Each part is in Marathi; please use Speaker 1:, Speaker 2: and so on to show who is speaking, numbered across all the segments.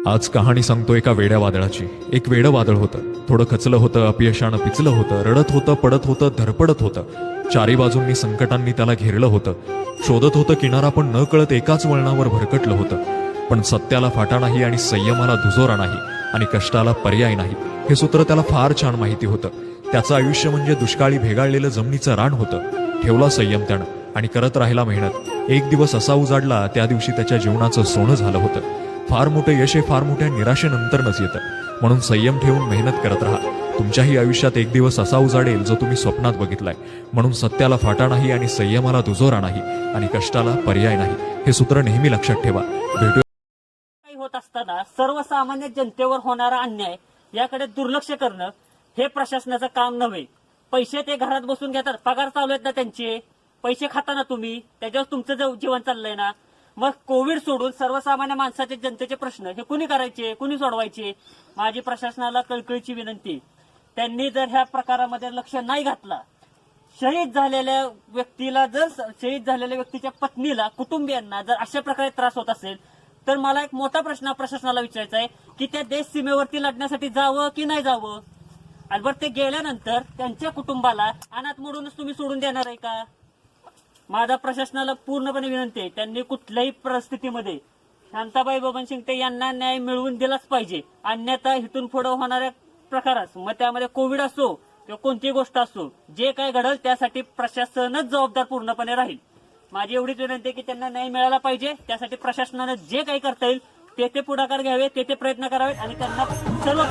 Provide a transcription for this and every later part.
Speaker 1: आज कहाणी सांगतो एका वेड्या वादळाची. एक वेडं वादळ होतं. थोडं खचलं होतं, अपयशानं पिचलं होतं, रडत होतं, पडत होतं, धडपडत होतं. चारी बाजूंनी संकटांनी त्याला घेरलं होतं. शोधत होतं किनारा, पण न कळत एकाच वळणावर भरकटलं होतं. पण सत्याला फाटा नाही आणि संयमाला दुजोरा नाही आणि कष्टाला पर्याय नाही हे सूत्र त्याला फार छान माहिती होतं. त्याचं आयुष्य म्हणजे दुष्काळी भेगाळलेलं जमिनीचं रान होतं. ठेवला संयम त्यानं आणि करत राहिला मेहनत. एक दिवस असा उजाडला, त्या दिवशी त्याच्या जीवनाचं सोनं झालं होतं. फार मोठं यश हे फार मोठ्या निराशेनंतरच येतं. म्हणून संयम ठेवून मेहनत करत राहा. तुमच्याही आयुष्यात एक दिवस असा उजाडेल जो तुम्ही स्वप्नात बघितलाय. म्हणून सत्याला फाटा नाही आणि संयमाला दुजोरा नाही आणि कष्टाला पर्याय नाही हे सूत्र नेहमी लक्षात ठेवा. भेटू.
Speaker 2: काही होत असताना सर्वसामान्य जनतेवर होणारा अन्याय याकडे दुर्लक्ष करणं हे प्रशासनाचं काम नव्हे. पैसे ते घरात बसून घेतात, पगार चालू आहेत ना त्यांचे, पैसे खाता ना तुम्ही, त्याच्यावर तुमचं जीवन चाललंय ना. मग कोविड सोडून सर्वसामान्य माणसाचे जनतेचे प्रश्न हे कुणी करायचे, कुणी सोडवायचे. माझी प्रशासनाला कळकळीची विनंती, त्यांनी जर ह्या प्रकारामध्ये लक्ष नाही घातला, शहीद झालेल्या व्यक्तीच्या पत्नीला, कुटुंबियांना जर अशा प्रकारे त्रास होत असेल तर मला एक मोठा प्रश्न प्रशासनाला विचारायचा आहे की त्या देश सीमेवरती लढण्यासाठी जावं की नाही जावं. आणि बरं ते गेल्यानंतर त्यांच्या कुटुंबाला अनाथ मोडूनच तुम्ही सोडून देणार आहे का. माझा प्रशासनाला पूर्णपणे विनंती आहे, त्यांनी कुठल्याही परिस्थितीमध्ये शांताबाई बबन शिंगटे यांना न्याय मिळवून दिलाच पाहिजे. अन्यथा इथून पुढे होणाऱ्या प्रकारास, मग त्यामध्ये कोविड असो किंवा कोणतीही गोष्ट असो, जे काय घडल त्यासाठी प्रशासनच जबाबदार पूर्णपणे राहील. माझी एवढीच विनंती आहे की त्यांना न्याय मिळाला पाहिजे. त्यासाठी प्रशासनानं जे काही करता येईल ते पुढाकार घ्यावे, ते प्रयत्न करावेत आणि त्यांना सर्व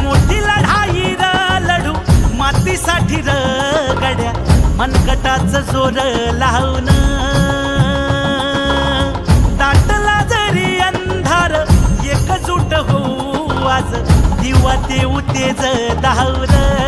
Speaker 3: मोठी लढाई लढू मातीसाठी गड्या, मनगटाचं जोर लावून दाटला जरी अंधार, एकजूट होऊ आज दिवा देऊ तेज धावलं.